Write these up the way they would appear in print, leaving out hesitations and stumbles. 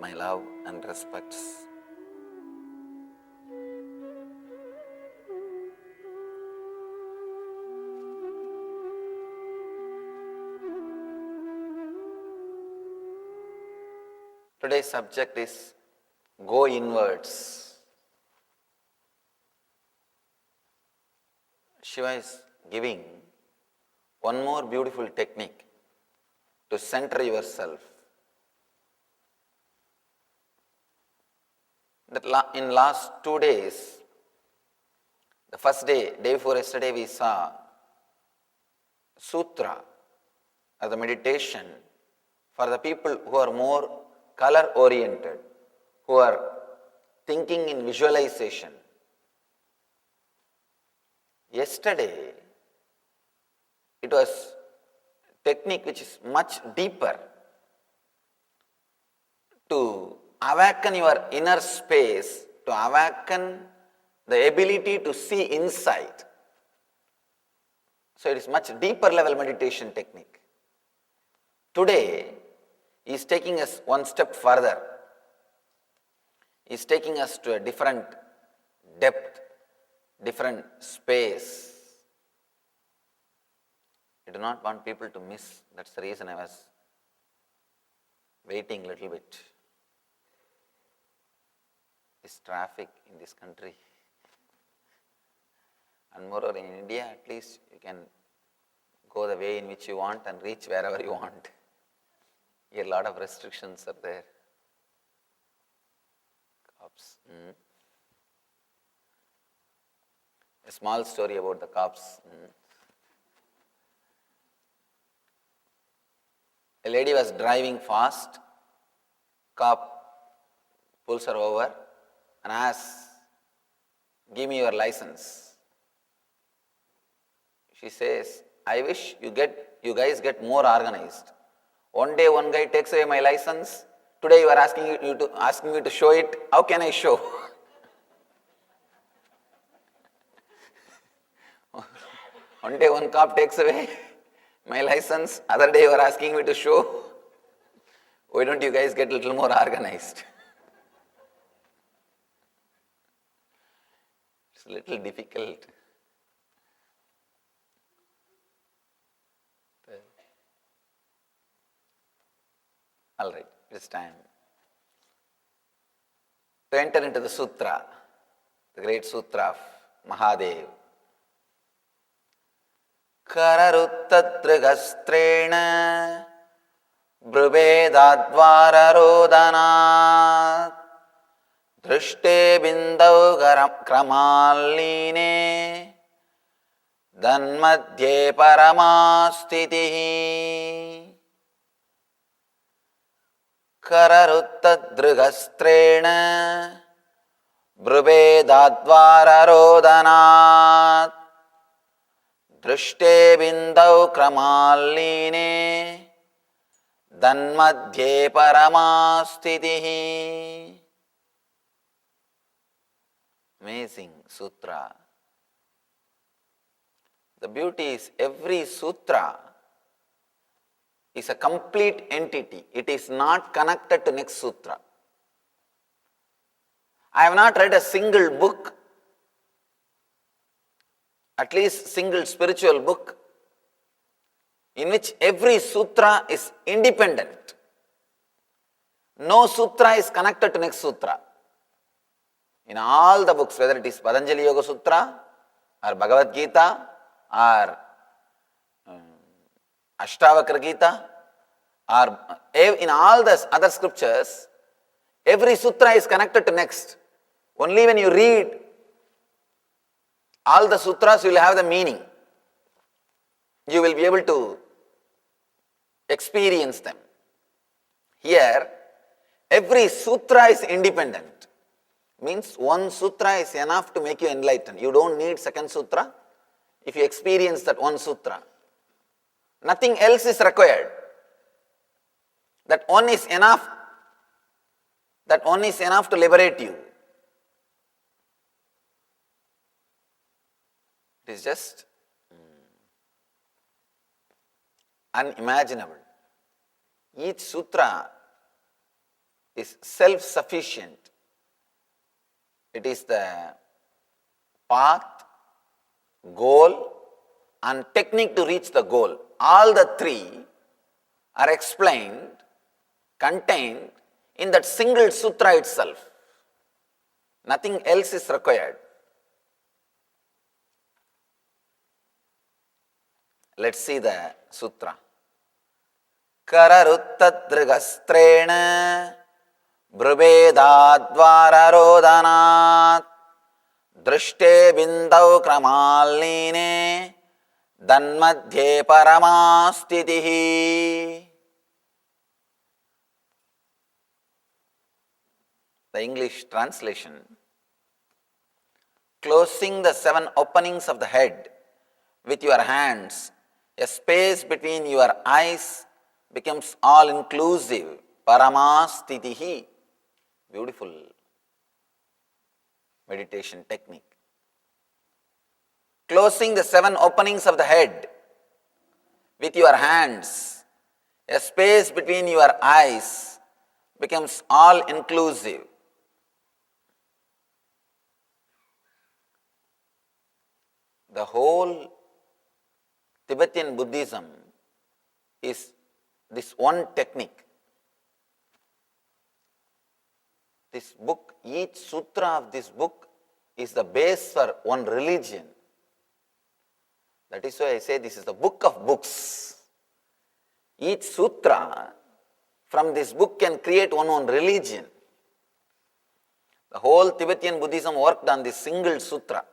my love and respects. Today's subject is go inwards. Shiva is giving one more beautiful technique to center yourself. In last 2 days, the first day before yesterday, we saw sutra as a meditation for the people who are more color oriented, who are thinking in visualization. Yesterday, it was technique which is much deeper to awaken your inner space, to awaken the ability to see inside. So it is much deeper level meditation technique. Today, he is taking us one step further. He is taking us to a different depth, different space. I do not want people to miss. That's the reason I was waiting a little bit. This traffic in this country. And moreover, in India, at least you can go the way in which you want and reach wherever you want. Here a lot of restrictions are there. Cops. A small story about the cops. A lady was driving fast. Cop pulls her over and asks, "Give me your license." She says, "I wish you guys get more organized. One day one guy takes away my license. Today you are asking me to show it. How can I show?" One day one cop takes away my license. Other day you are asking me to show. Why don't you guys get a little more organized? It's a little difficult. All right, it's time to enter into the sutra, the great sutra of Mahadev. Kararuttattrigastrena brubedadvararodhanat drishte bindau kramaline danmadhye paramastitihi. Kararuttadrigastrena brubedadvararodhanat drishte bindau kramaline danmadhye paramastitihi. Amazing sutra. The beauty is every sutra is a complete entity. It is not connected to next sutra. I have not read a single book, at least single spiritual book, in which every sutra is independent. No sutra is connected to next sutra. In all the books, whether it is Patanjali Yoga Sutra, or Bhagavad Gita, or Ashtavakra Gita, or in all the other scriptures, every sutra is connected to next. Only when you read all the sutras, you will have the meaning. You will be able to experience them. Here, every sutra is independent. Means one sutra is enough to make you enlightened. You don't need second sutra if you experience that one sutra. Nothing else is required. That one is enough. That one is enough to liberate you. It is just unimaginable. Each sutra is self-sufficient. It is the path, goal, and technique to reach the goal. All the three are explained, contained in that single sutra itself. Nothing else is required. Let's see the sutra. Kararuttadrigastrena brubedadvararodhanat drishte bindau kramalline danmadhye paramastitihi. The English translation. Closing the 7 openings of the head with your hands, a space between your eyes becomes all-inclusive. Paramastitihi. Beautiful meditation technique. Closing the 7 openings of the head with your hands, a space between your eyes becomes all-inclusive. The whole Tibetan Buddhism is this one technique. This book, each sutra of this book is the base for one religion. That is why I say this is the book of books. Each sutra from this book can create one religion. The whole Tibetan Buddhism worked on this single sutra.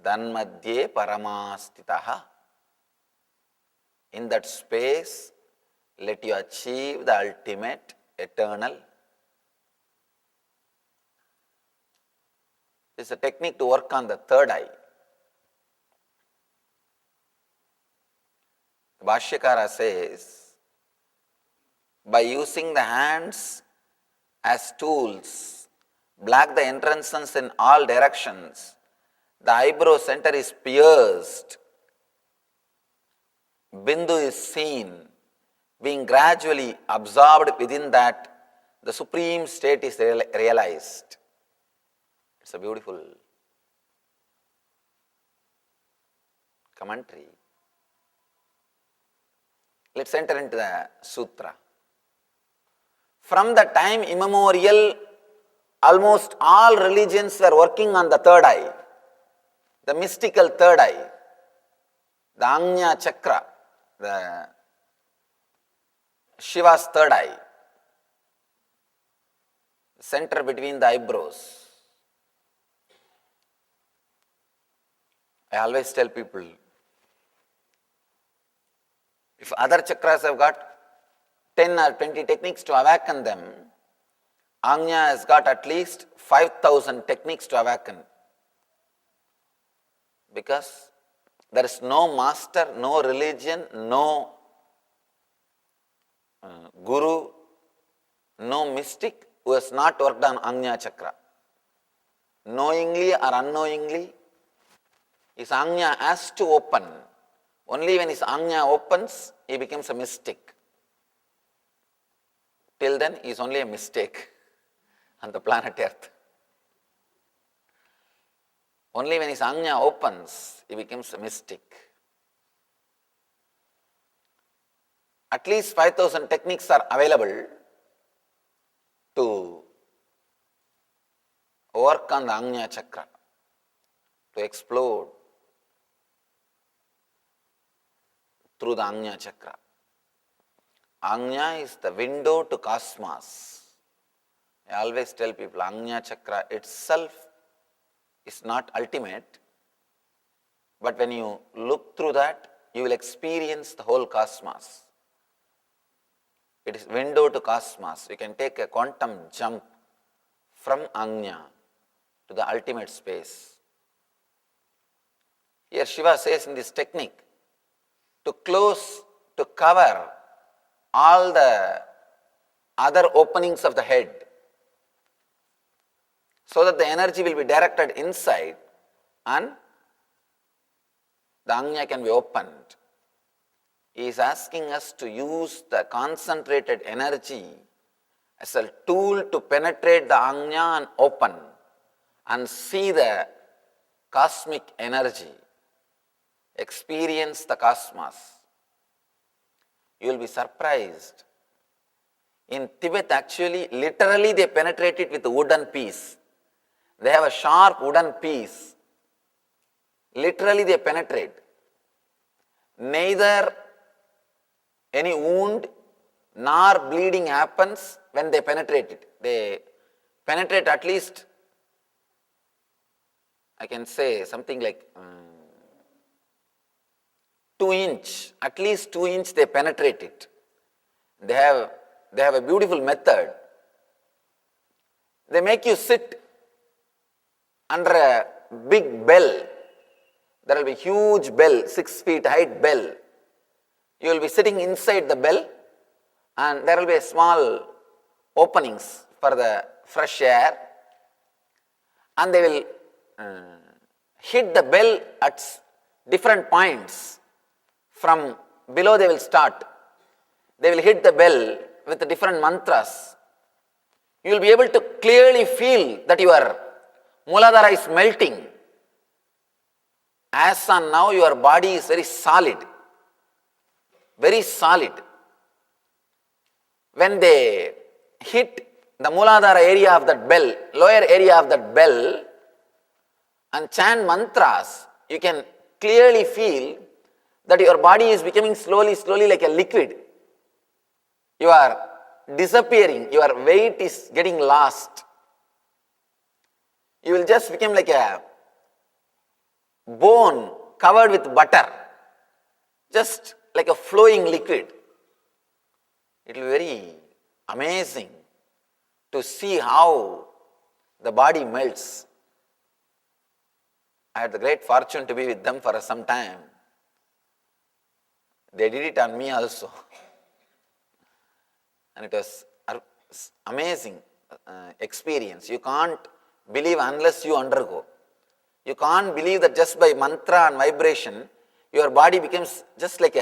Danmadhye paramastitaha. In that space, let you achieve the ultimate, eternal. It's a technique to work on the third eye. The Bhashyakara says, by using the hands as tools, block the entrances in all directions, the eyebrow center is pierced, Bindu is seen, being gradually absorbed within that, the supreme state is realized. It's a beautiful commentary. Let's enter into the sutra. From the time immemorial, almost all religions were working on the third eye, the mystical third eye, the Ajna chakra, the Shiva's third eye, center between the eyebrows. I always tell people, if other chakras have got 10 or 20 techniques to awaken them, Ajna has got at least 5,000 techniques to awaken. Because there is no master, no religion, no guru, no mystic who has not worked on Ajna chakra. Knowingly or unknowingly, his Ajna has to open. Only when his Ajna opens, he becomes a mystic. Till then, he is only a mistake on the planet Earth. Only when his Ajna opens, he becomes a mystic. At least 5,000 techniques are available to work on the Ajna chakra, to explode through the Ajna chakra. Ajna is the window to cosmos. I always tell people, Ajna chakra itself is not ultimate, but when you look through that, you will experience the whole cosmos. It is window to cosmos. You can take a quantum jump from Ajna to the ultimate space. Here Shiva says in this technique, to close, to cover all the other openings of the head, so that the energy will be directed inside and the Ajna can be opened. He is asking us to use the concentrated energy as a tool to penetrate the Ajna and open and see the cosmic energy, experience the cosmos. You will be surprised. In Tibet, actually, literally they penetrate it with a wooden piece. They have a sharp wooden piece. Literally they penetrate. Neither any wound nor bleeding happens when they penetrate it. They penetrate at least, I can say something like 2 inch, at least 2 inch they penetrate it. They have a beautiful method. They make you sit under a big bell. There will be huge bell, 6 feet height bell. You will be sitting inside the bell and there will be a small openings for the fresh air, and they will hit the bell at different points. From below they will start. They will hit the bell with the different mantras. You will be able to clearly feel that your Muladhara is melting. As on now, your body is very solid. Very solid. When they hit the Muladhara area of that bell, lower area of that bell, and chant mantras, you can clearly feel that your body is becoming slowly like a liquid. You are disappearing, your weight is getting lost. You will just become like a bone covered with butter, just like a flowing liquid. It will be very amazing to see how the body melts. I had the great fortune to be with them for some time. They did it on me also. And it was amazing experience. You can't believe unless you undergo. You can't believe that just by mantra and vibration, your body becomes just like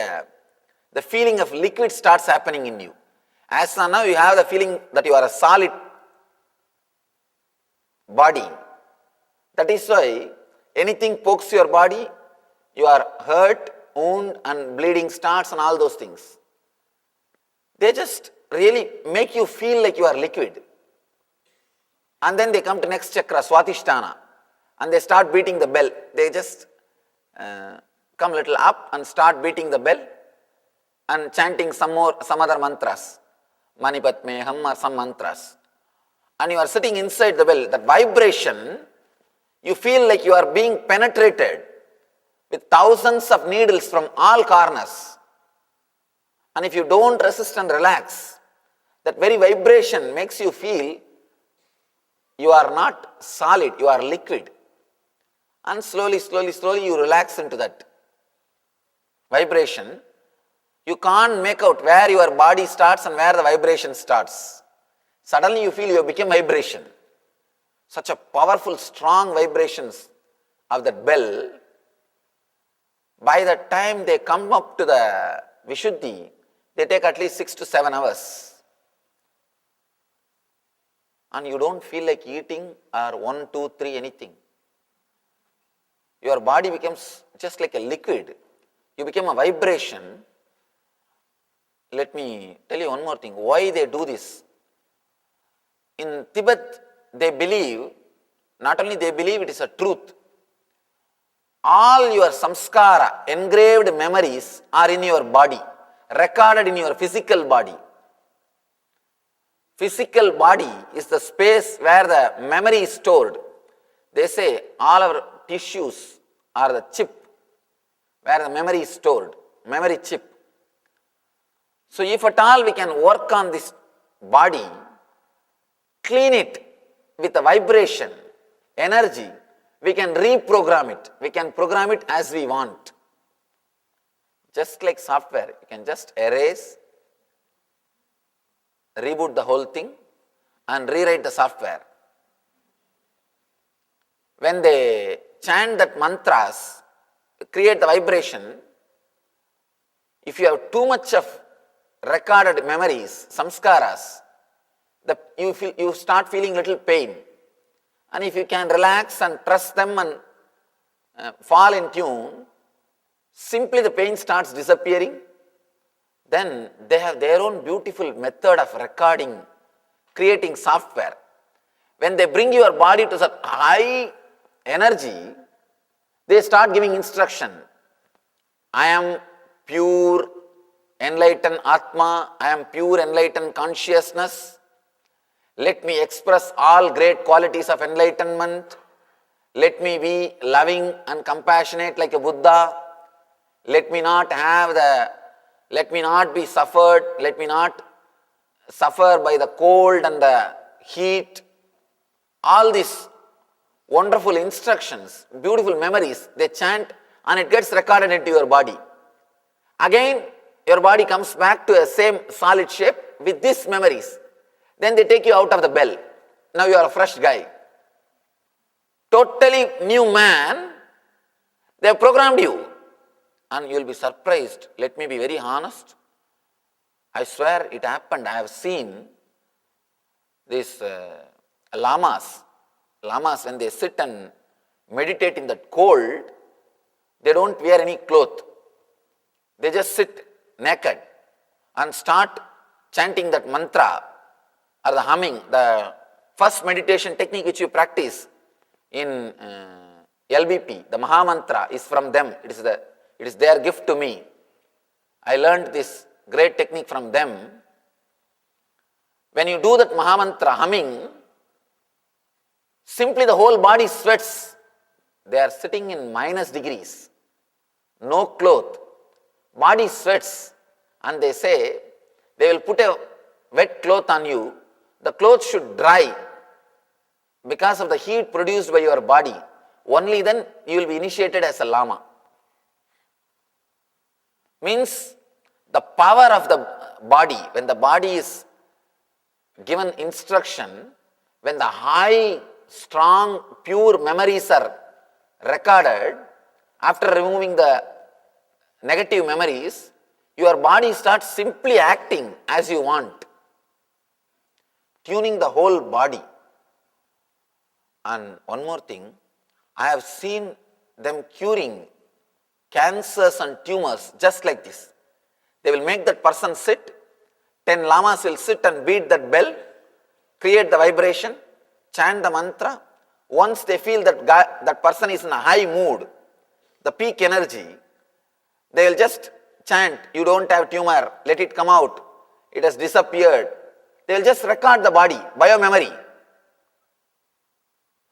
the feeling of liquid starts happening in you. As of now, you have the feeling that you are a solid body. That is why anything pokes your body, you are hurt, wound and bleeding starts and all those things. They just really make you feel like you are liquid. And then they come to next chakra, Swatisthana, and they start beating the bell. They just come little up and start beating the bell and chanting some other mantras, Manipatmeham or some mantras. And you are sitting inside the bell. That vibration, you feel like you are being penetrated with thousands of needles from all corners. And if you don't resist and relax, that very vibration makes you feel you are not solid, you are liquid. And slowly you relax into that vibration. You can't make out where your body starts and where the vibration starts. Suddenly you feel you become vibration. Such a powerful, strong vibrations of that bell. By the time they come up to the Vishuddhi, they take at least 6 to 7 hours. And you don't feel like eating or 1, 2, 3 anything. Your body becomes just like a liquid. You become a vibration. Let me tell you one more thing. Why they do this? In Tibet, they believe, not only they believe it is a truth, all your samskara, engraved memories are in your body, recorded in your physical body. Physical body is the space where the memory is stored. They say all our tissues are the chip where the memory is stored, memory chip. So if at all we can work on this body, clean it with a vibration, energy, we can reprogram it. We can program it as we want. Just like software, you can just erase, reboot the whole thing and rewrite the software. When they chant that mantras, create the vibration, if you have too much of recorded memories, samskaras, you start feeling little pain. And if you can relax and trust them and fall in tune, simply the pain starts disappearing. Then they have their own beautiful method of recording, creating software. When they bring your body to such high energy, they start giving instruction. I am pure enlightened Atma, I am pure enlightened consciousness. Let me express all great qualities of enlightenment. Let me be loving and compassionate like a Buddha. Let me not be suffered. Let me not suffer by the cold and the heat. All these wonderful instructions, beautiful memories, they chant and it gets recorded into your body. Again, your body comes back to a same solid shape with these memories. Then they take you out of the bell. Now you are a fresh guy. Totally new man. They have programmed you. And you will be surprised. Let me be very honest. I swear it happened. I have seen these lamas. Lamas, when they sit and meditate in that cold, they don't wear any cloth. They just sit naked and start chanting that mantra or the humming, the first meditation technique which you practice in LBP, the Mahamantra is from them. It is their gift to me. I learned this great technique from them. When you do that Mahamantra humming, simply the whole body sweats. They are sitting in minus degrees, no cloth, body sweats, and they say they will put a wet cloth on you. The cloth should dry because of the heat produced by your body. Only then you will be initiated as a Lama. Means the power of the body, when the body is given instruction, when the high, strong, pure memories are recorded, after removing the negative memories, your body starts simply acting as you want, tuning the whole body. And one more thing, I have seen them curing cancers and tumors just like this. They will make that person sit, 10 lamas will sit and beat that bell, create the vibration, chant the mantra. Once they feel that person is in a high mood, the peak energy, they will just chant, you don't have tumor, let it come out, it has disappeared. They will just record the body, bio-memory.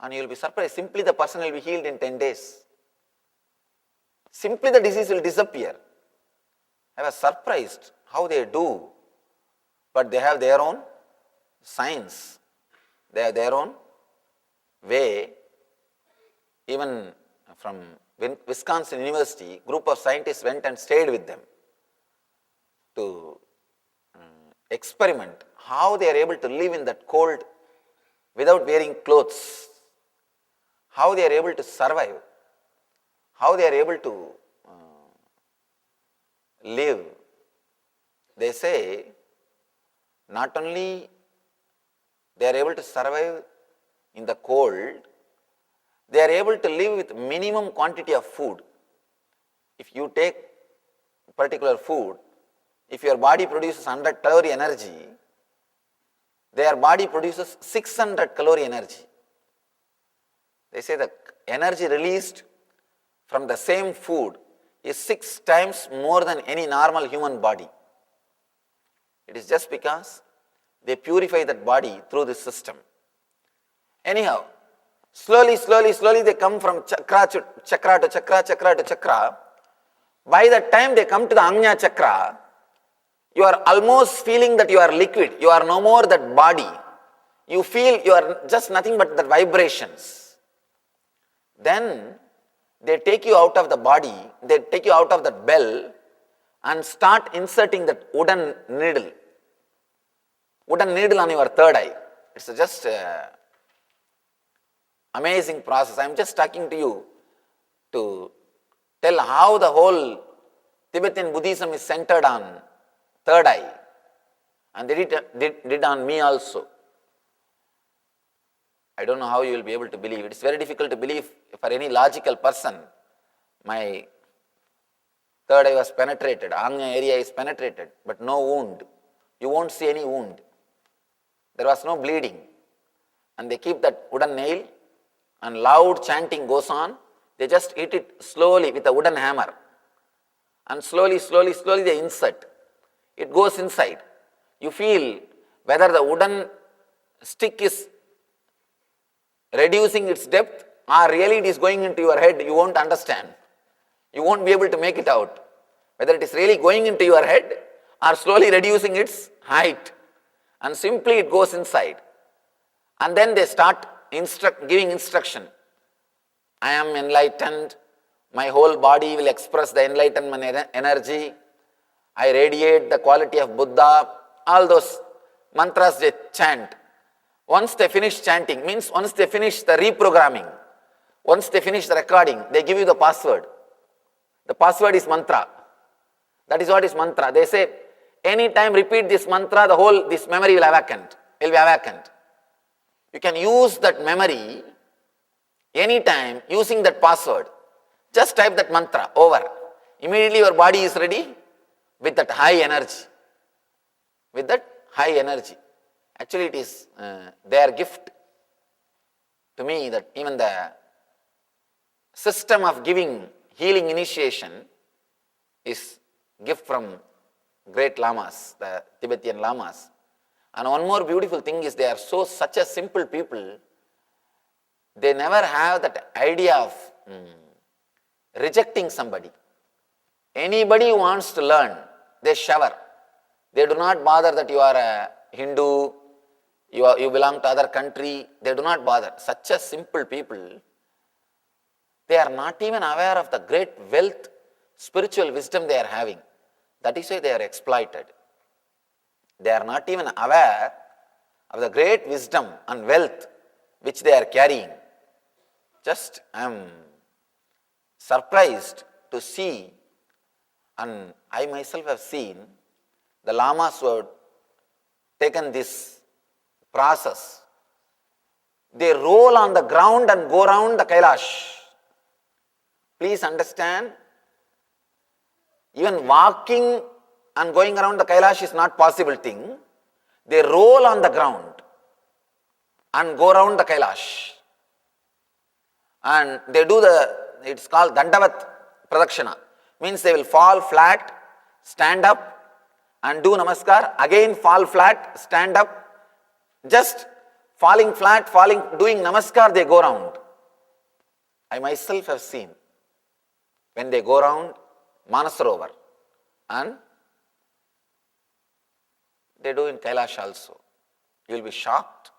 And you will be surprised, simply the person will be healed in 10 days. Simply the disease will disappear. I was surprised how they do. But they have their own science. They have their own way. Even from Wisconsin University, group of scientists went and stayed with them to experiment how they are able to live in that cold without wearing clothes, how they are able to survive, how they are able to live. They say not only they are able to survive in the cold, they are able to live with minimum quantity of food. If you take particular food, if your body produces 100 calorie energy, their body produces 600 calorie energy. They say the energy released from the same food is 6 times more than any normal human body. It is just because they purify that body through this system. Anyhow, slowly they come from chakra to chakra to chakra, chakra to chakra. By the time they come to the Ajna chakra, you are almost feeling that you are liquid. You are no more that body. You feel you are just nothing but the vibrations. Then they take you out of the body, they take you out of that bell and start inserting that wooden needle on your third eye. It's just amazing process. I am just talking to you to tell how the whole Tibetan Buddhism is centered on third eye. And they did on me also. I don't know how you will be able to believe. It is very difficult to believe for any logical person. My third eye was penetrated, Anya area is penetrated, but no wound. You won't see any wound. There was no bleeding. And they keep that wooden nail and loud chanting goes on. They just hit it slowly with a wooden hammer. And slowly they insert. It goes inside. You feel whether the wooden stick is reducing its depth or really it is going into your head, you won't understand. You won't be able to make it out. Whether it is really going into your head or slowly reducing its height. And simply it goes inside. And then they start giving instruction. I am enlightened. My whole body will express the enlightenment energy. I radiate the quality of Buddha. All those mantras they chant. Once they finish chanting, means once they finish the reprogramming, once they finish the recording, they give you the password. The password is mantra. That is what is mantra. They say, anytime repeat this mantra, this memory will be awakened. You can use that memory anytime using that password. Just type that mantra over. Immediately your body is ready with that high energy. With that high energy. Actually it is their gift to me that even the system of giving healing initiation is gift from great lamas, the Tibetan lamas. And one more beautiful thing is they are such a simple people. They never have that idea of rejecting somebody. Anybody who wants to learn, they shower. They do not bother that you are a Hindu, you belong to other country. They do not bother. Such a simple people. They are not even aware of the great wealth, spiritual wisdom they are having. That is why they are exploited. They are not even aware of the great wisdom and wealth which they are carrying. Just I am surprised to see, and I myself have seen, the lamas who have taken this process. They roll on the ground and go around the Kailash. Please understand, even walking and going around the Kailash is not possible thing. They roll on the ground and go around the Kailash. And they do it's called Dandavat Pradakshina. Means they will fall flat, stand up and do Namaskar, again fall flat, stand up, just falling flat, doing Namaskar, they go round. I myself have seen when they go round Manasarovar and they do in Kailash also. You will be shocked.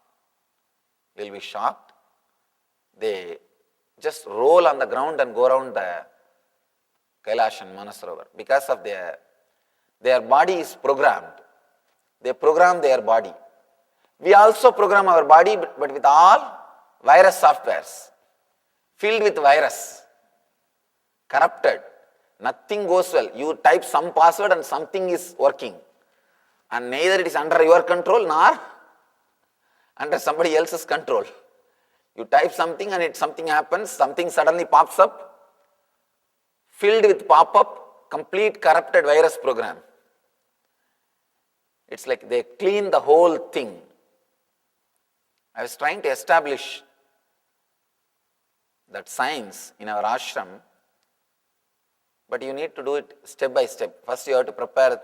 They just roll on the ground and go around the Kailash and Manasarovar because of their body is programmed. They program their body. We also program our body, but with all virus softwares, filled with virus, corrupted. Nothing goes well. You type some password and something is working. And neither it is under your control nor under somebody else's control. You type something and something happens, something suddenly pops up, filled with pop-up, complete corrupted virus program. It's like they clean the whole thing. I was trying to establish that science in our ashram, but you need to do it step by step. First you have to prepare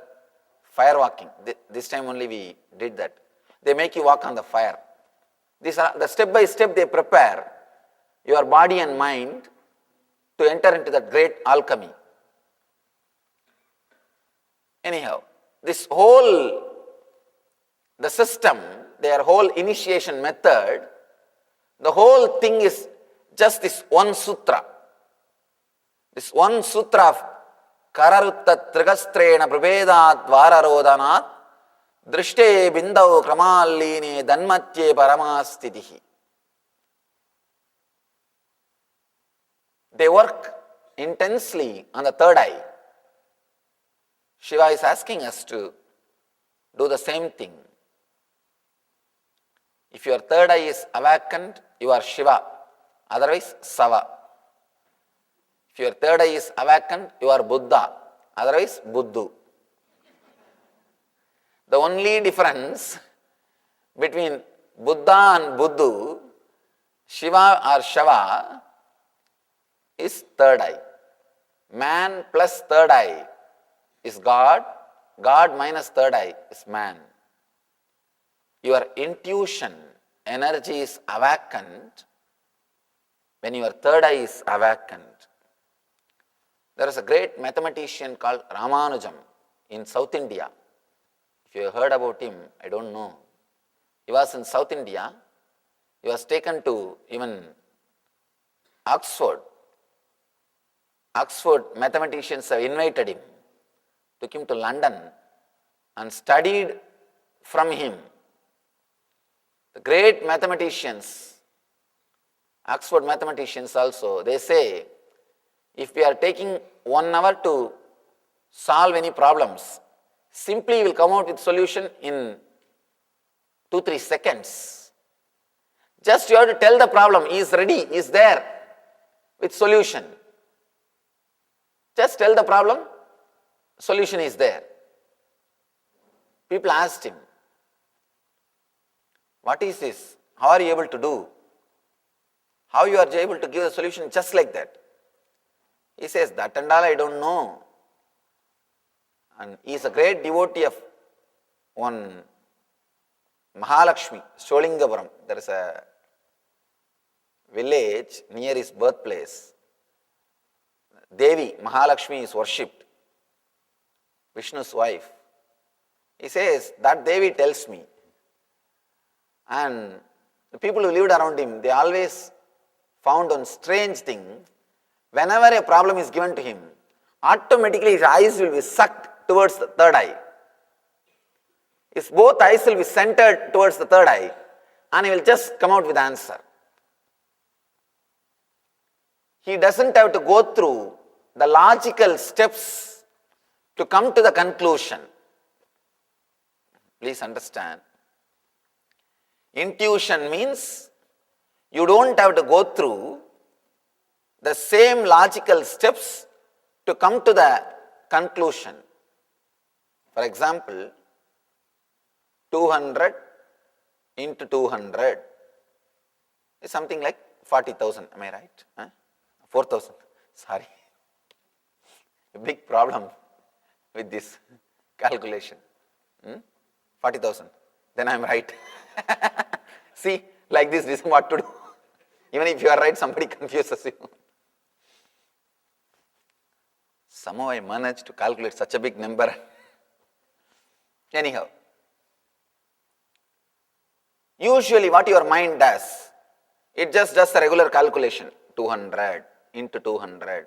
fire walking. This time only we did that. They make you walk on the fire. These are the step by step they prepare your body and mind to enter into that great alchemy. Anyhow, the system, their whole initiation method, the whole thing is just this one sutra. This one sutra of Kararutta Trigastrena Prabhedat Vararodhanat Drishte Bindau Kramalline Danmatye Paramastitihi. They work intensely on the third eye. Shiva is asking us to do the same thing. If your third eye is awakened, you are Shiva, otherwise Sava. If your third eye is awakened, you are Buddha, otherwise Buddhu. The only difference between Buddha and Buddhu, Shiva or Shava, is third eye. Man plus third eye is God, God minus third eye is man. Your intuition, energy is awakened when your third eye is awakened. There is a great mathematician called Ramanujam in South India. If you have heard about him, I don't know. He was in South India. He was taken to even Oxford. Oxford mathematicians have invited him, took him to London and studied from him. The great mathematicians, Oxford mathematicians also, they say, if we are taking 1 hour to solve any problems, simply we will come out with solution in 2-3 seconds. Just you have to tell the problem, he is ready, he is there with solution. Just tell the problem, solution is there. People asked him, what is this? How are you able to do? How you are able to give a solution just like that? He says, that and all I don't know. And he is a great devotee of one Mahalakshmi, Sholingapuram. There is a village near his birthplace. Devi, Mahalakshmi is worshipped, Vishnu's wife. He says, that Devi tells me. And the people who lived around him, they always found one strange thing. Whenever a problem is given to him, automatically his eyes will be sucked towards the third eye. His both eyes will be centered towards the third eye, and he will just come out with the answer. He doesn't have to go through the logical steps to come to the conclusion. Please understand. Intuition means you don't have to go through the same logical steps to come to the conclusion. For example, 200 into 200 is something like 40,000. Am I right? 4,000. Sorry. A big problem with this calculation. 40,000. Then I am right. See, like this is what to do. Even if you are right, somebody confuses you. Somehow I managed to calculate such a big number. Anyhow, usually what your mind does, it just does a regular calculation. 200 into 200,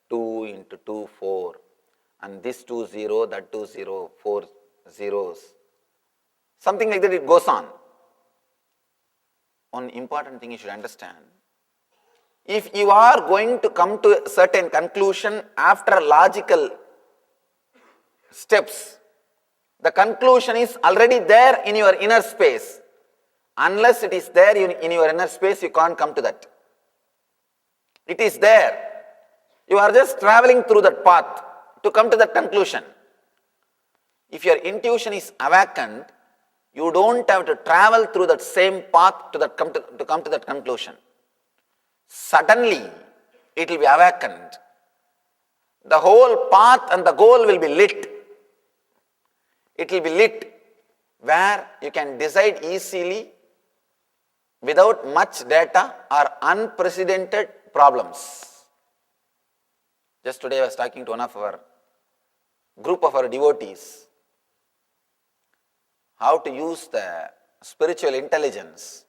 2 into 2, 4. And this 2, 0, that 2, 0, 4 zeros. Something like that, it goes on. One important thing you should understand. If you are going to come to a certain conclusion after logical steps, the conclusion is already there in your inner space. Unless it is there in your inner space, you can't come to that. It is there. You are just traveling through that path to come to that conclusion. If your intuition is awakened, you don't have to travel through that same path to come to that conclusion. Suddenly, it will be awakened. The whole path and the goal will be lit. It will be lit where you can decide easily without much data or unprecedented problems. Just today I was talking to one of our group of our devotees how to use the spiritual intelligence,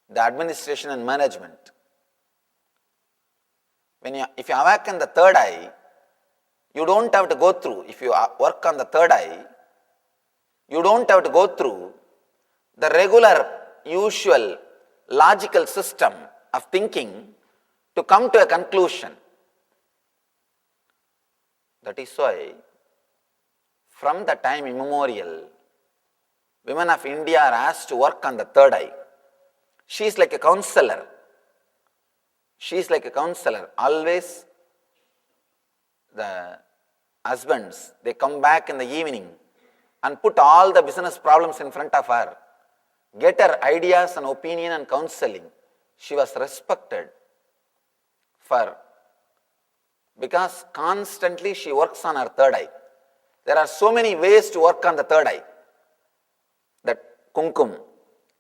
the administration and management. If you awaken the third eye, you don't have to go through, if you work on the third eye, you don't have to go through the regular, usual, logical system of thinking to come to a conclusion. That is why From the time immemorial, women of India are asked to work on the third eye. She is like a counselor. She is like a counselor. Always the husbands, they come back in the evening and put all the business problems in front of her, get her ideas and opinion and counseling. She was respected because constantly she works on her third eye. There are so many ways to work on the third eye. That kumkum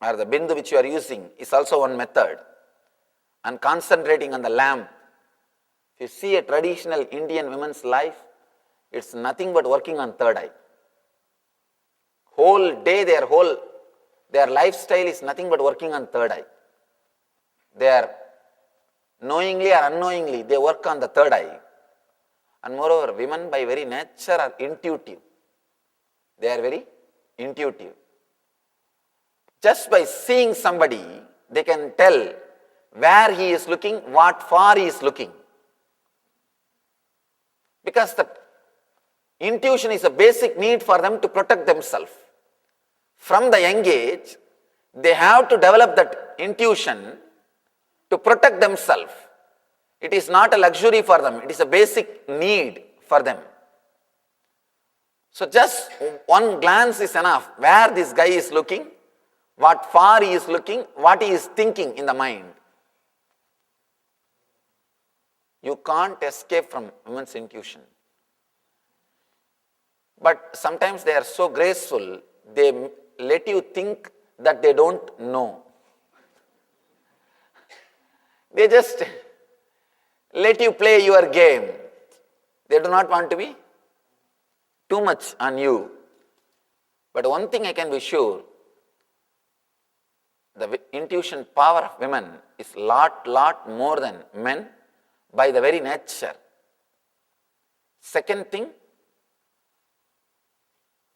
or the bindu which you are using is also one method. And concentrating on the lamp. If you see a traditional Indian woman's life, it's nothing but working on third eye. Whole day, their lifestyle is nothing but working on third eye. They are knowingly or unknowingly, they work on the third eye. And moreover, women by very nature are intuitive. They are very intuitive. Just by seeing somebody, they can tell where he is looking, what far he is looking. Because the intuition is a basic need for them to protect themselves. From the young age, they have to develop that intuition to protect themselves. It is not a luxury for them, it is a basic need for them. So just one glance is enough, where this guy is looking, what far he is looking, what he is thinking in the mind. You can't escape from women's intuition. But sometimes they are so graceful, they let you think that they don't know. They just let you play your game. They do not want to be too much on you. But one thing I can be sure, the intuition power of women is lot more than men by the very nature. Second thing,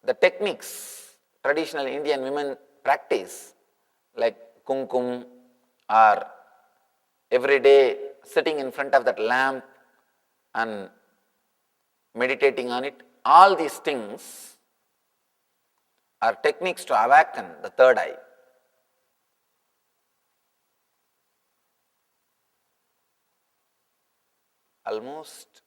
the techniques traditional Indian women practice, like kumkum or every day sitting in front of that lamp and meditating on it, all these things are techniques to awaken the third eye. Almost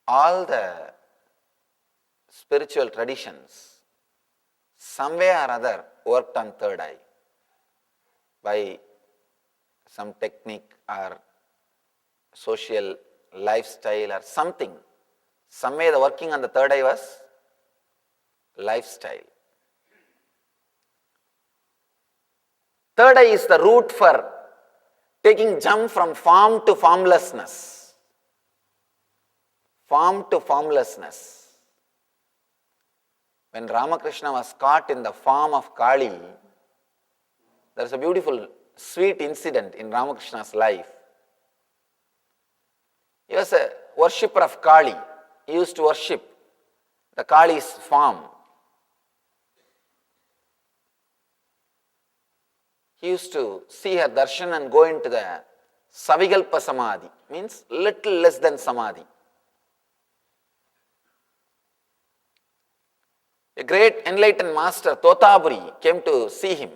all the spiritual traditions, some way or other, worked on third eye by some technique or social lifestyle or something. Some way the working on the third eye was lifestyle. Third eye is the route for taking jump from form to formlessness. Form to formlessness. When Ramakrishna was caught in the form of Kali, there is a beautiful, sweet incident in Ramakrishna's life. He was a worshipper of Kali. He used to worship the Kali's form. He used to see her darshan and go into the Savigalpa Samadhi, means little less than Samadhi. A great enlightened master, Totaburi, came to see him.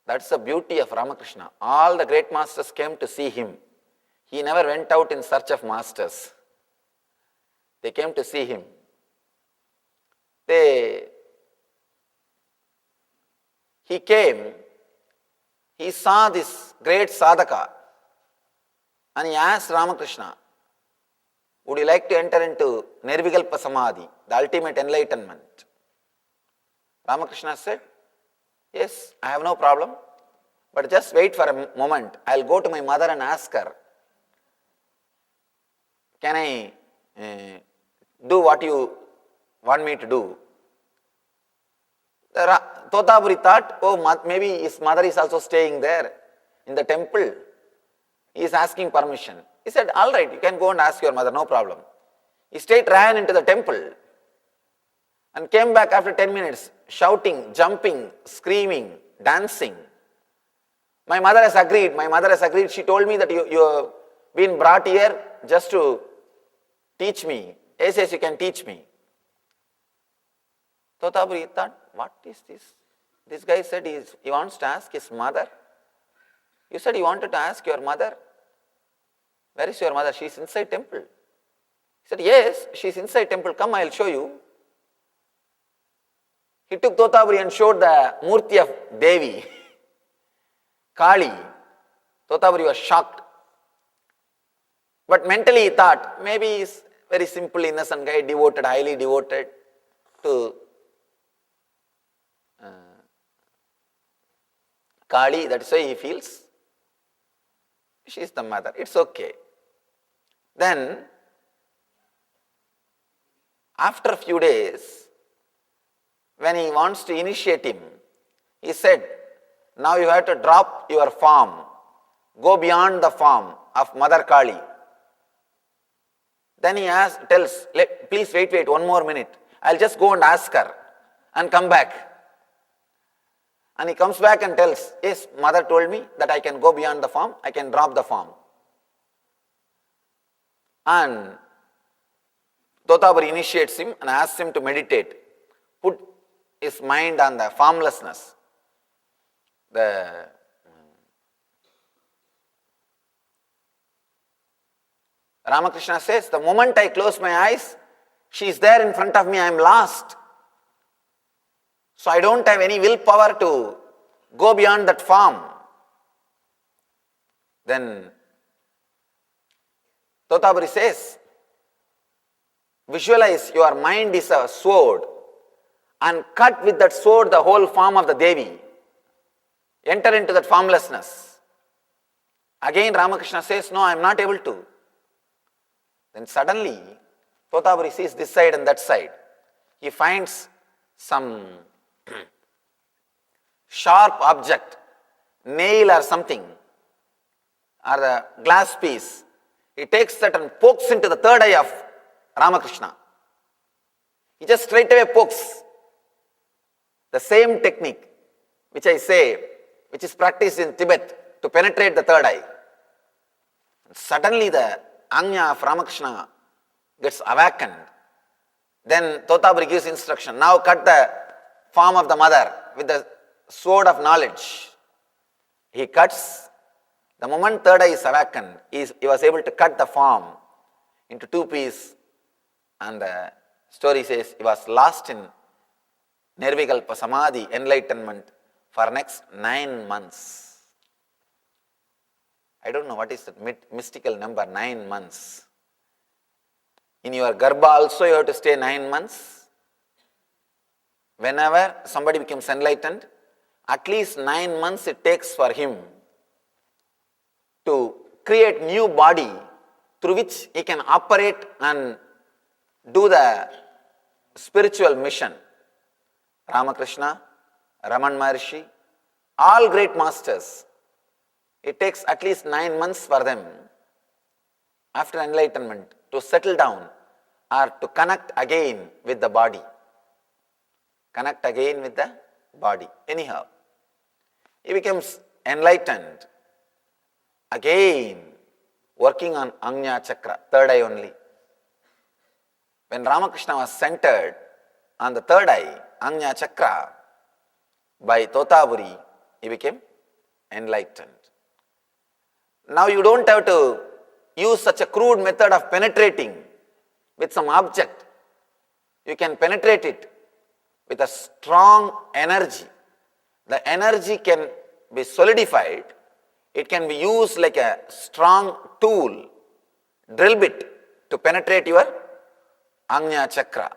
That's the beauty of Ramakrishna. All the great masters came to see him. He never went out in search of masters. They came to see him. He came, he saw this great sadhaka, and he asked Ramakrishna, would you like to enter into Nirvikalpa Samadhi, the ultimate enlightenment? Ramakrishna said, yes, I have no problem, but just wait for a moment. I'll go to my mother and ask her, can I do what you want me to do? Totaburi thought, oh, maybe his mother is also staying there in the temple. He is asking permission. He said, all right, you can go and ask your mother, no problem. He straight ran into the temple and came back after 10 minutes, shouting, jumping, screaming, dancing. My mother has agreed. She told me that been brought here just to teach me. Yes, you can teach me. Totaburi thought, what is this? This guy said he wants to ask his mother. You said you wanted to ask your mother. Where is your mother? She is inside temple. He said, yes, she is inside temple. Come, I will show you. He took Totaburi and showed the Murti of Devi, Kali. Totaburi was shocked. But mentally he thought, maybe he is very simple, innocent guy, devoted, highly devoted to Kali. That is why he feels she is the mother. It's okay. Then, after a few days, when he wants to initiate him, he said, now you have to drop your form. Go beyond the form of Mother Kali. Then he tells, please wait 1 more minute. I'll just go and ask her and come back. And he comes back and tells, yes, mother told me that I can go beyond the form, I can drop the form. And Totaburi initiates him and asks him to meditate, put his mind on the formlessness. Ramakrishna says, the moment I close my eyes, she is there in front of me, I am lost. So I don't have any willpower to go beyond that form. Then Totaburi says, visualize your mind is a sword and cut with that sword the whole form of the Devi. Enter into that formlessness. Again Ramakrishna says, no, I am not able to. Then suddenly Totaburi sees this side and that side. He finds some sharp object, nail or something, or the glass piece. He takes that and pokes into the third eye of Ramakrishna. He just straight away pokes. The same technique which I say, which is practiced in Tibet to penetrate the third eye. And suddenly the Anya of Ramakrishna gets awakened. Then Totaburi gives instruction, now cut the form of the mother with the sword of knowledge. He cuts. The moment third eye is awakened, he was able to cut the form into 2 pieces. And the story says he was lost in Nirvikalpa Samadhi, enlightenment, for next 9 months. I don't know what is that mystical number, 9 months. In your Garbha also you have to stay 9 months. Whenever somebody becomes enlightened, at least 9 months it takes for him to create new body through which he can operate and do the spiritual mission. Ramakrishna, Raman Maharshi, all great masters, it takes at least 9 months for them after enlightenment to settle down or to connect again with the body. Connect again with the body. Anyhow, he becomes enlightened. Again, working on Anya Chakra, third eye only. When Ramakrishna was centered on the third eye, Anya Chakra, by Totaburi, he became enlightened. Now you don't have to use such a crude method of penetrating with some object. You can penetrate it with a strong energy. The energy can be solidified. It can be used like a strong tool, drill bit, to penetrate your Anya Chakra.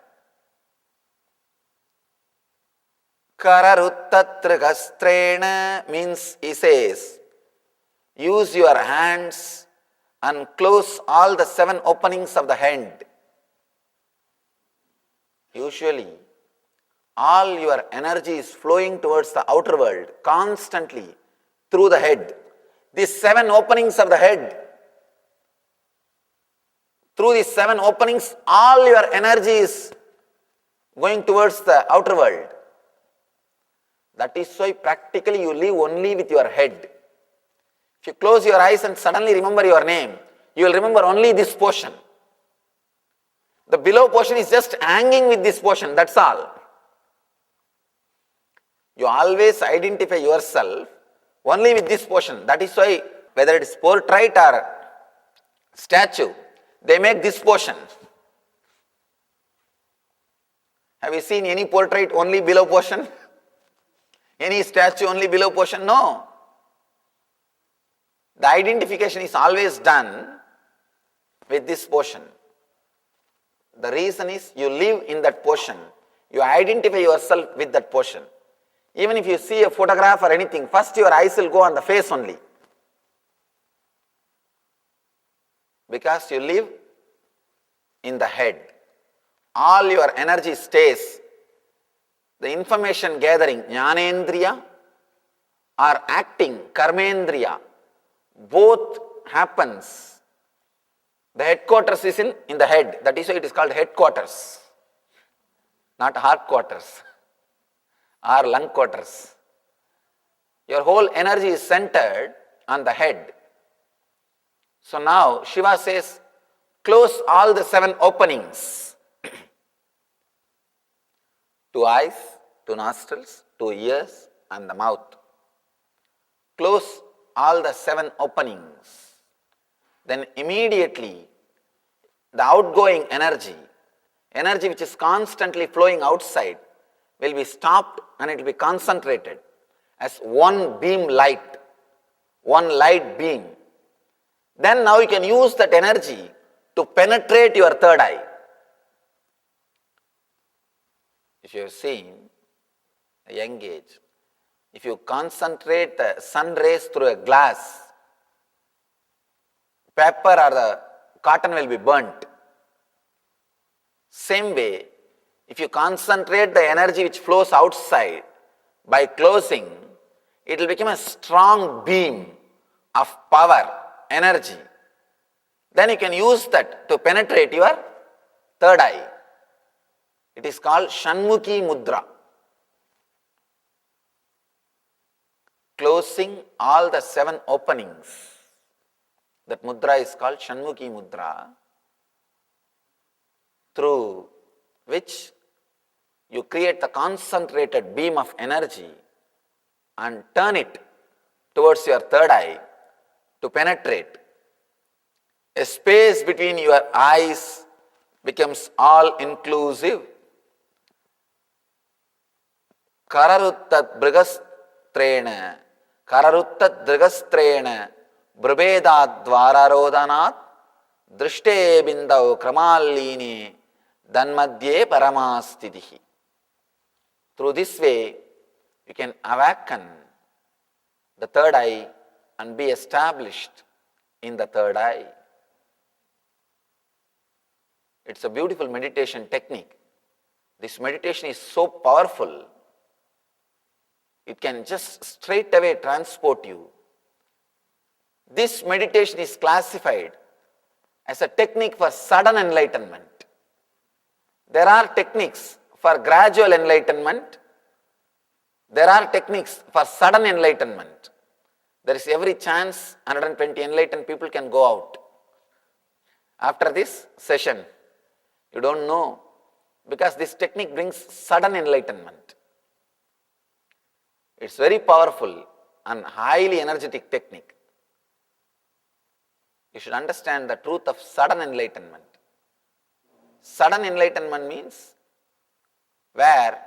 Kararuttatrigastrena means, he says, use your hands and close all the 7 openings of the hand. Usually, all your energy is flowing towards the outer world constantly through the head. These 7 openings of the head, through these 7 openings, all your energy is going towards the outer world. That is why practically you live only with your head. If you close your eyes and suddenly remember your name, you will remember only this portion. The below portion is just hanging with this portion, that's all. You always identify yourself only with this portion. That is why whether it is portrait or statue, they make this portion. Have you seen any portrait only below portion? Any statue only below portion? No. The identification is always done with this portion. The reason is you live in that portion. You identify yourself with that portion. Even if you see a photograph or anything, first your eyes will go on the face only. Because you live in the head. All your energy stays. The information gathering, jnanendriya, or acting, karmendriya, both happens. The headquarters is in the head. That is why it is called headquarters, not heart quarters or lung quarters. Your whole energy is centered on the head. So now Shiva says, close all the 7 openings. 2 eyes, 2 nostrils, 2 ears, and the mouth. Close all the 7 openings. Then immediately the outgoing energy which is constantly flowing outside, will be stopped and it will be concentrated as one beam light, one light beam. Then now you can use that energy to penetrate your third eye. If you have seen a young age, if you concentrate the sun rays through a glass, paper or the cotton will be burnt. Same way, if you concentrate the energy which flows outside by closing, it will become a strong beam of power, energy. Then you can use that to penetrate your third eye. It is called Shanmukhi Mudra. Closing all the 7 openings. That mudra is called Shanmukhi Mudra, through which you create the concentrated beam of energy and turn it towards your third eye to penetrate. A space between your eyes becomes all-inclusive. Kararuttat drigastrena brubedad dvararodhanat drishte bindau kramalline danmadye paramastitihi. Through this way, you can awaken the third eye and be established in the third eye. It's a beautiful meditation technique. This meditation is so powerful, it can just straight away transport you. This meditation is classified as a technique for sudden enlightenment. There are techniques for gradual enlightenment. There are techniques for sudden enlightenment. There is every chance 120 enlightened people can go out. After this session, you don't know, because this technique brings sudden enlightenment. It's very powerful and highly energetic technique. You should understand the truth of sudden enlightenment. Sudden enlightenment means where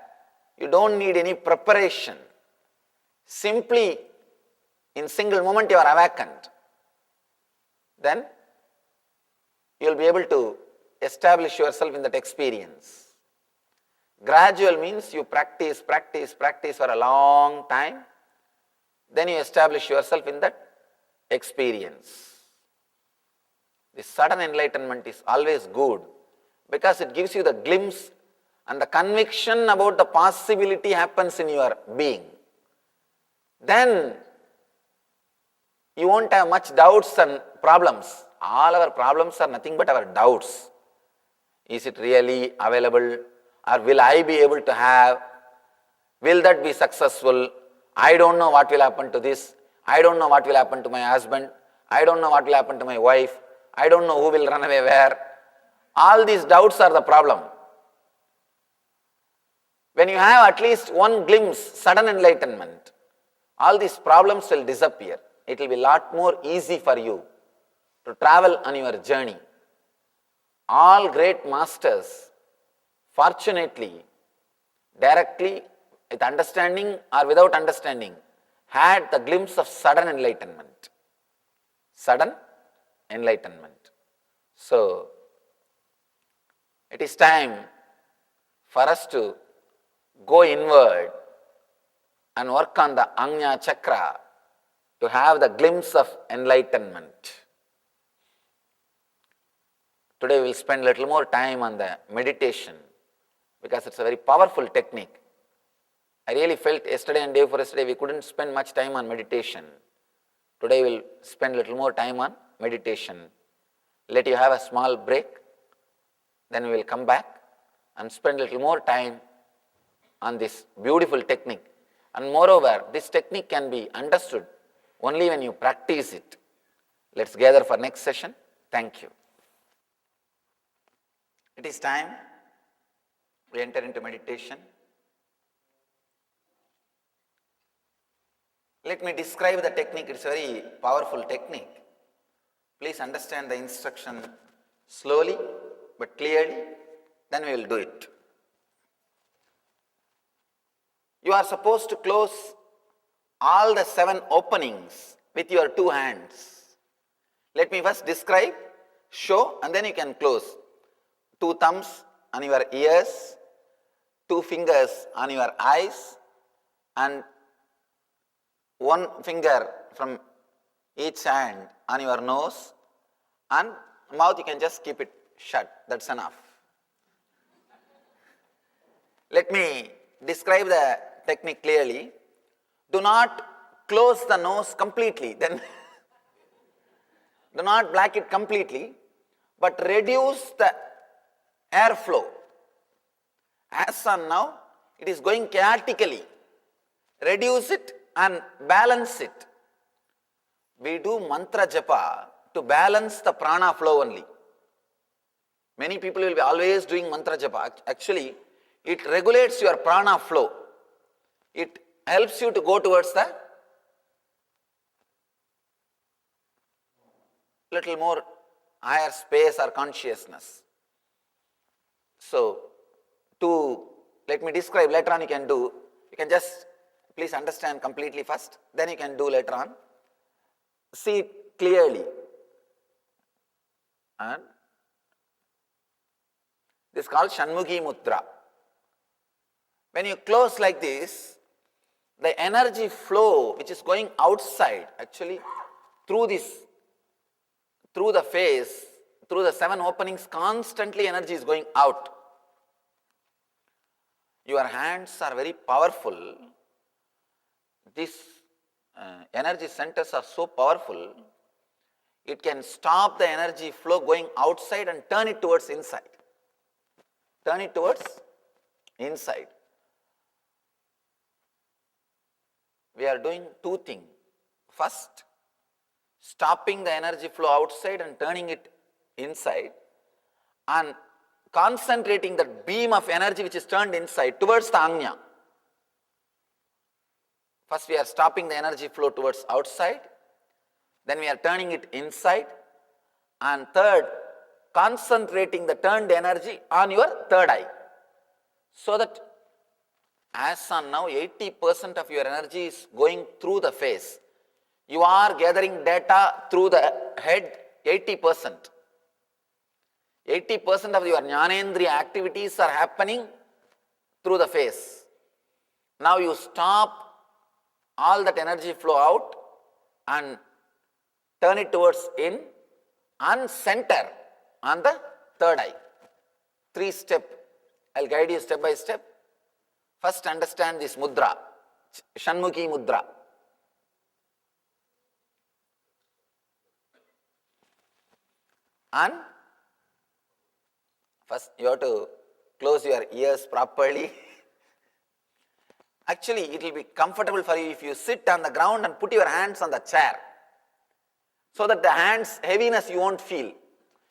you don't need any preparation. Simply in single moment you are awakened. Then you will be able to establish yourself in that experience. Gradual means you practice for a long time. Then you establish yourself in that experience. This sudden enlightenment is always good because it gives you the glimpse and the conviction about the possibility happens in your being. Then you won't have much doubts and problems. All our problems are nothing but our doubts. Is it really available? Or will I be able to have? Will that be successful? I don't know what will happen to this. I don't know what will happen to my husband. I don't know what will happen to my wife. I don't know who will run away where. All these doubts are the problem. When you have at least one glimpse, sudden enlightenment, all these problems will disappear. It will be a lot more easy for you to travel on your journey. All great masters, fortunately, directly, with understanding or without understanding, had the glimpse of sudden enlightenment. Sudden enlightenment. So, it is time for us to go inward and work on the Ajna Chakra to have the glimpse of enlightenment. Today we will spend a little more time on the meditation because it's a very powerful technique. I really felt yesterday and day before yesterday we couldn't spend much time on meditation. Today we will spend a little more time on meditation. Let you have a small break, then we will come back and spend a little more time on this beautiful technique. And moreover, this technique can be understood only when you practice it. Let's gather for next session. Thank you. It is time we enter into meditation. Let me describe the technique. It's a very powerful technique. Please understand the instruction slowly but clearly, then we will do it. You are supposed to close all the 7 openings with your 2 hands. Let me first describe, show, and then you can close. 2 thumbs on your ears, 2 fingers on your eyes, and 1 finger from each hand on your nose, and mouth you can just keep it shut. That's enough. Let me describe the technique clearly. Do not close the nose completely, then do not block it completely, but reduce the airflow. As on now, it is going chaotically. Reduce it and balance it. We do mantra japa to balance the prana flow only. Many people will be always doing mantra japa. Actually, it regulates your prana flow. It helps you to go towards the little more higher space or consciousness. So, let me describe, later on you can do, you can just please understand completely first, then you can do later on. See it clearly. And this is called Shanmukhi Mudra. When you close like this, the energy flow which is going outside, actually through the face, through the 7 openings, constantly energy is going out. Your hands are very powerful. These energy centers are so powerful, it can stop the energy flow going outside and turn it towards inside. Turn it towards inside. We are doing 2 things. First, stopping the energy flow outside and turning it inside, and concentrating the beam of energy which is turned inside towards the Ajna. First we are stopping the energy flow towards outside, then we are turning it inside, and third, concentrating the turned energy on your third eye. So that as on now 80% of your energy is going through the face. You are gathering data through the head, 80%. 80% of your Jnanendriya activities are happening through the face. Now you stop all that energy flow out and turn it towards in and center on the third eye. 3 steps. I'll guide you step by step. First understand this mudra, Shanmukhi Mudra. And first you have to close your ears properly. Actually, it will be comfortable for you if you sit on the ground and put your hands on the chair, so that the hands heaviness you won't feel.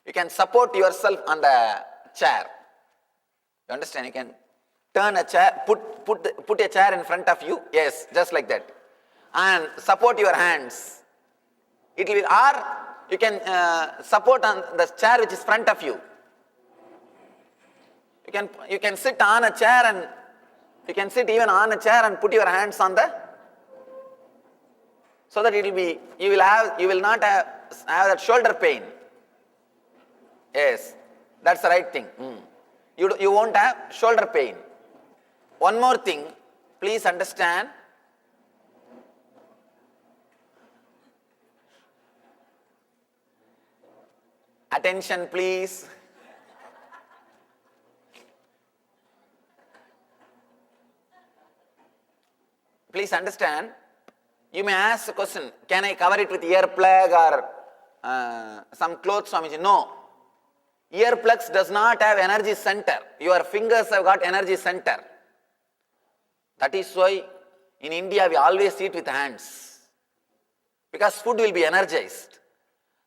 You can support yourself on the chair. You understand? You can turn a chair, put a chair in front of you. Yes, just like that. And support your hands. It will, or you can support on the chair which is front of you. You can sit on a chair and you can sit even on a chair and put your hands on the, so that it will be, you will not have that shoulder pain. Yes, that's the right thing. You won't have shoulder pain. One more thing, please understand. Attention, please. Please understand. You may ask the question, can I cover it with earplug or some clothes, Swamiji? No. Earplugs does not have energy center. Your fingers have got energy center. That is why in India we always eat with hands. Because food will be energized.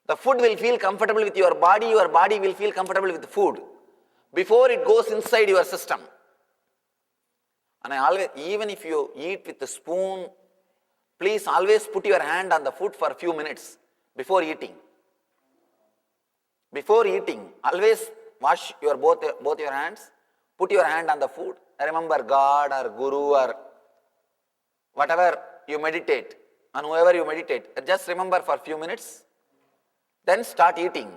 The food will feel comfortable with your body will feel comfortable with the food before it goes inside your system. And I always, even if you eat with a spoon, please always put your hand on the food for a few minutes before eating. Before eating, always wash your both your hands, put your hand on the food. Remember God or Guru or whatever you meditate, and whoever you meditate, just remember for a few minutes, then start eating.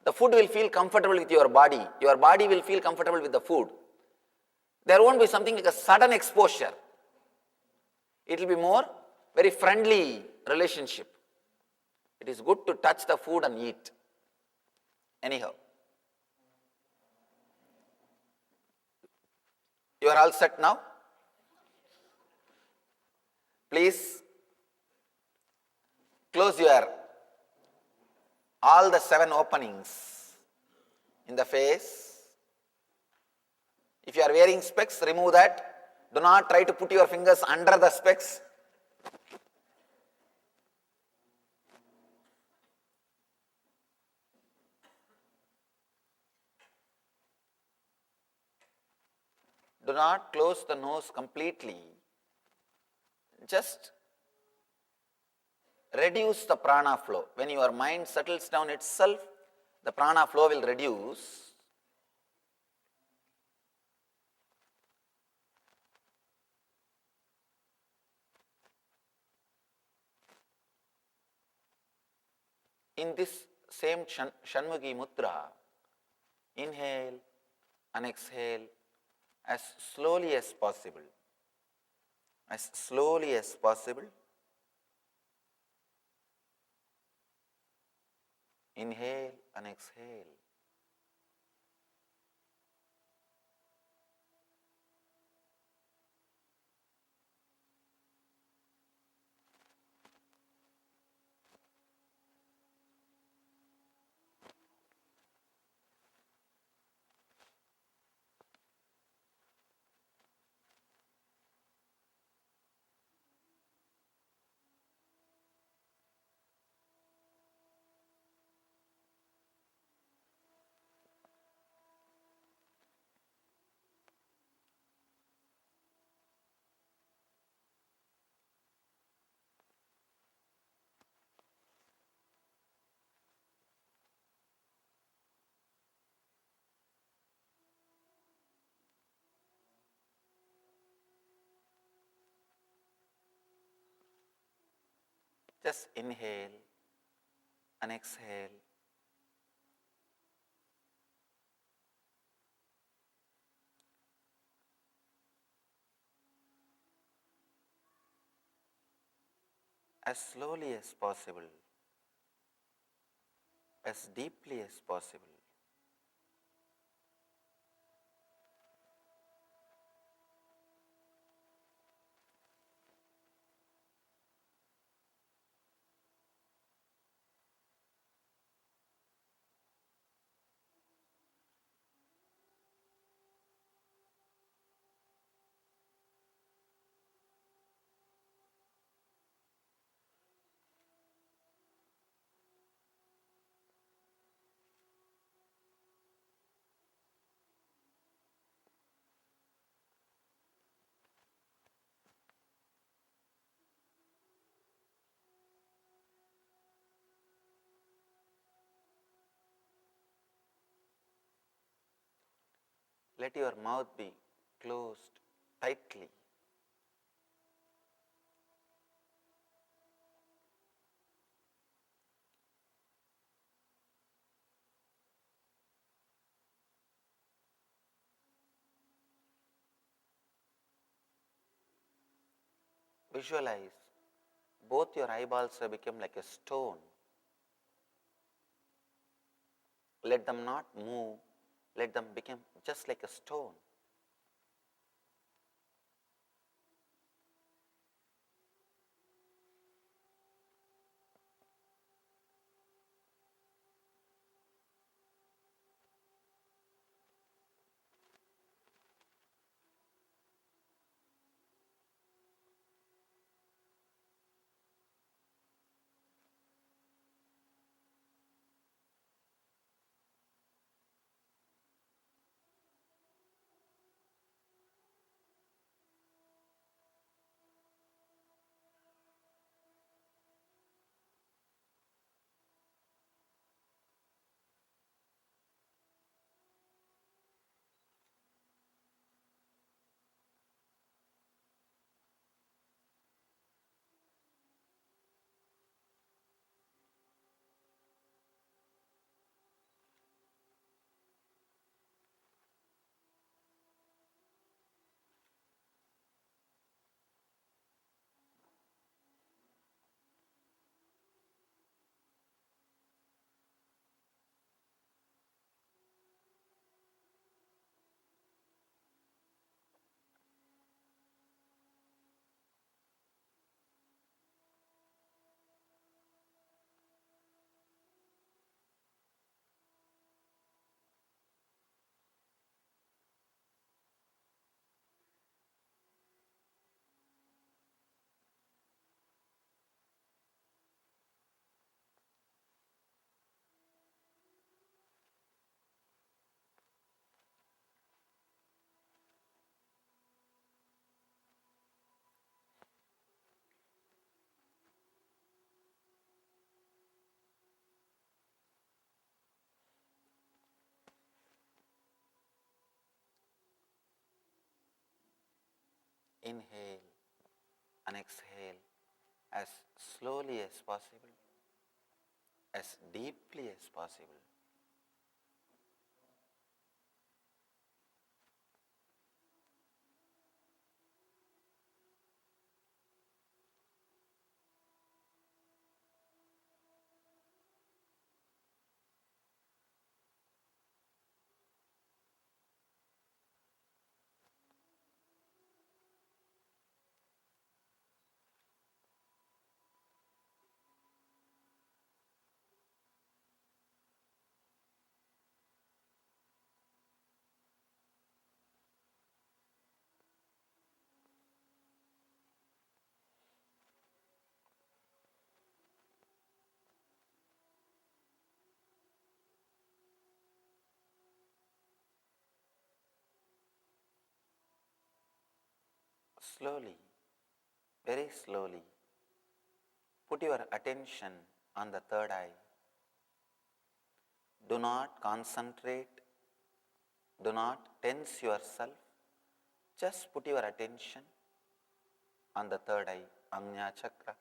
The food will feel comfortable with your body will feel comfortable with the food. There won't be something like a sudden exposure. It will be more very friendly relationship. It is good to touch the food and eat. Anyhow, you are all set now? Please close your all the 7 openings in the face. If you are wearing specs, remove that. Do not try to put your fingers under the specs. Do not close the nose completely. Just reduce the prana flow. When your mind settles down itself, the prana flow will reduce. In this same Shanmughi Mudra, inhale and exhale as slowly as possible. As slowly as possible. Inhale and exhale. Just inhale and exhale. As slowly as possible, as deeply as possible. Let your mouth be closed tightly. Visualize both your eyeballs have become like a stone. Let them not move, let them become just like a stone. Inhale and exhale as slowly as possible, as deeply as possible. Slowly, very slowly, put your attention on the third eye. Do not concentrate, do not tense yourself. Just put your attention on the third eye, Ajna Chakra.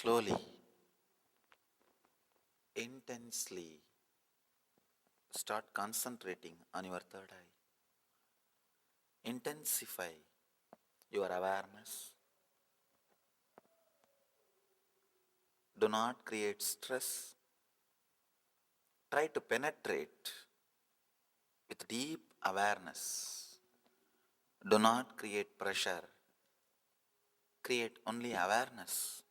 Slowly, intensely start concentrating on your third eye. Intensify your awareness. Do not create stress. Try to penetrate with deep awareness. Do not create pressure. Create only awareness.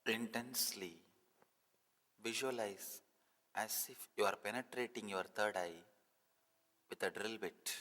Intensely visualize as if you are penetrating your third eye with a drill bit.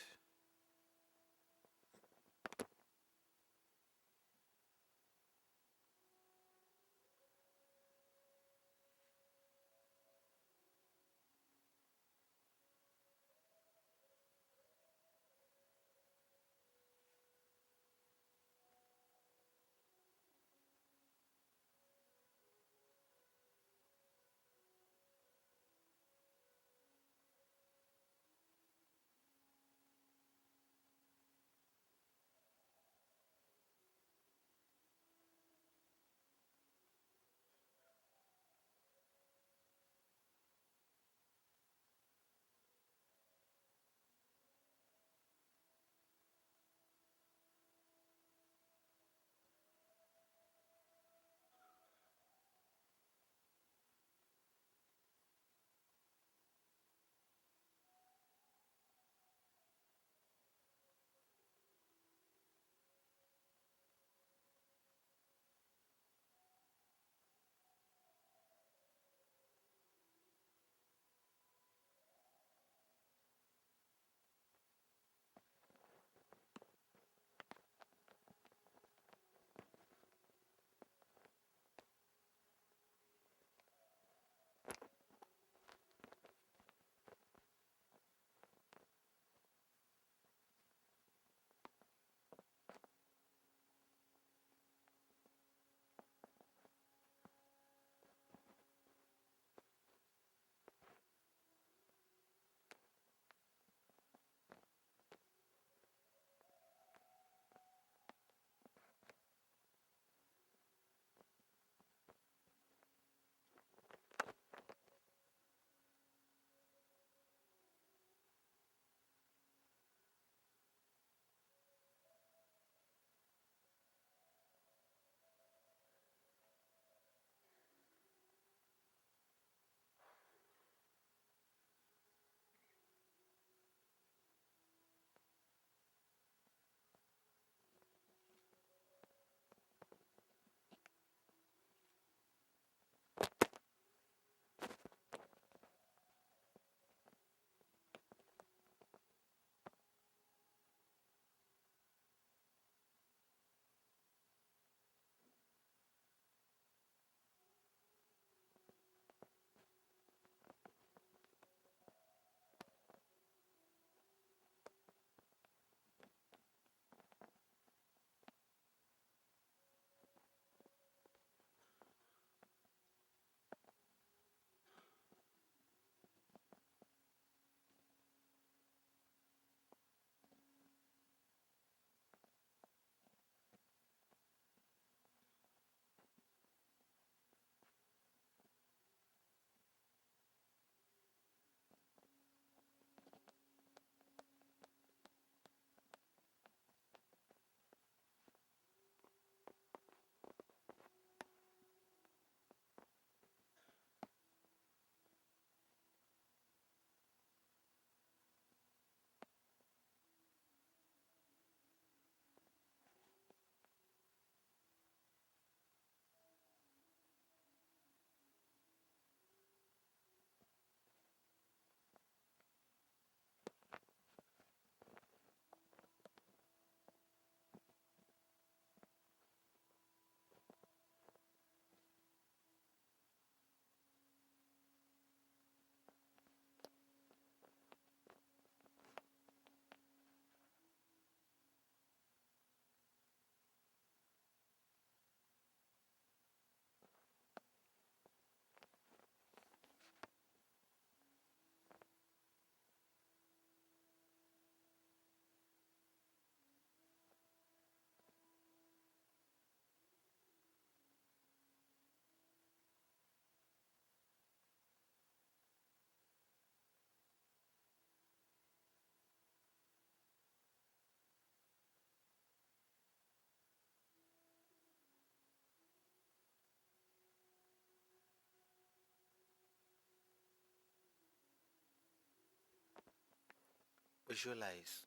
Visualize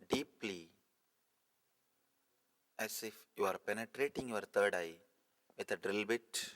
deeply as if you are penetrating your third eye with a drill bit.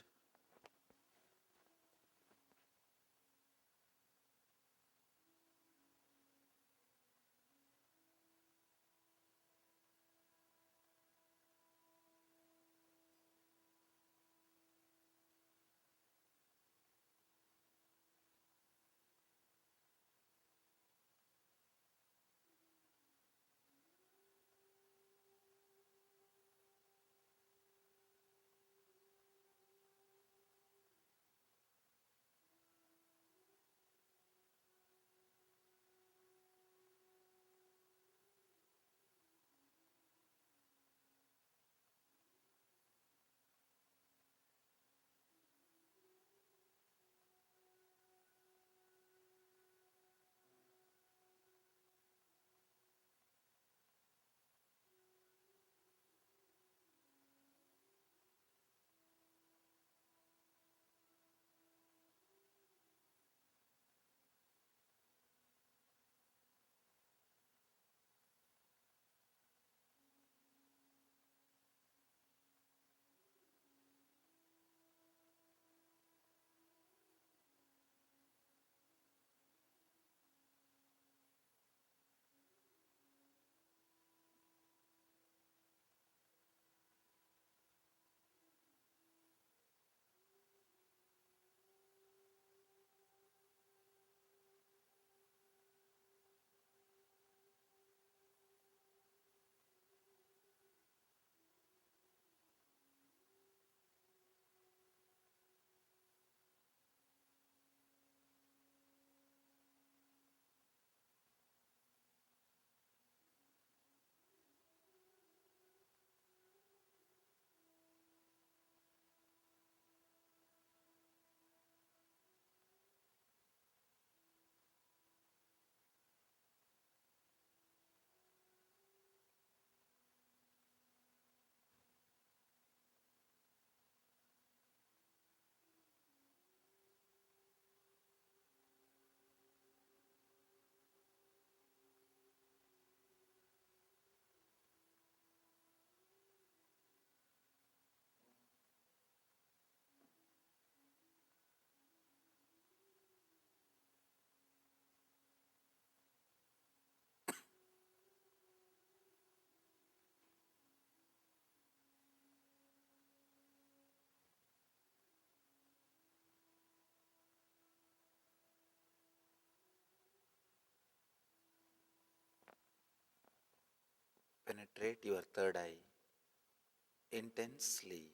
Penetrate your third eye intensely.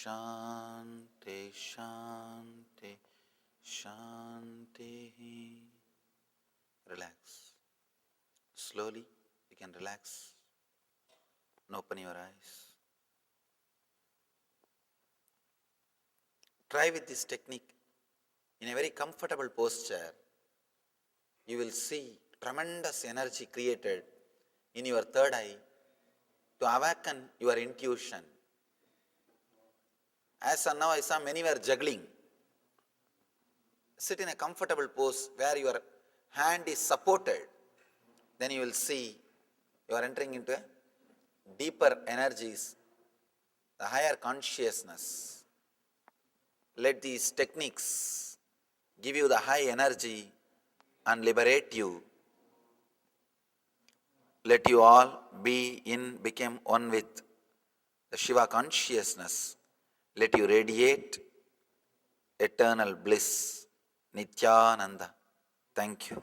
Shanti, Shanti, Shanti. Relax. Slowly, you can relax and open your eyes. Try with this technique in a very comfortable posture. You will see tremendous energy created in your third eye to awaken your intuition. As of now, I saw many were juggling. Sit in a comfortable pose where your hand is supported. Then you will see you are entering into a deeper energies, the higher consciousness. Let these techniques give you the high energy and liberate you. Let you all become one with the Shiva consciousness. Let you radiate eternal bliss. Nithyananda. Thank you.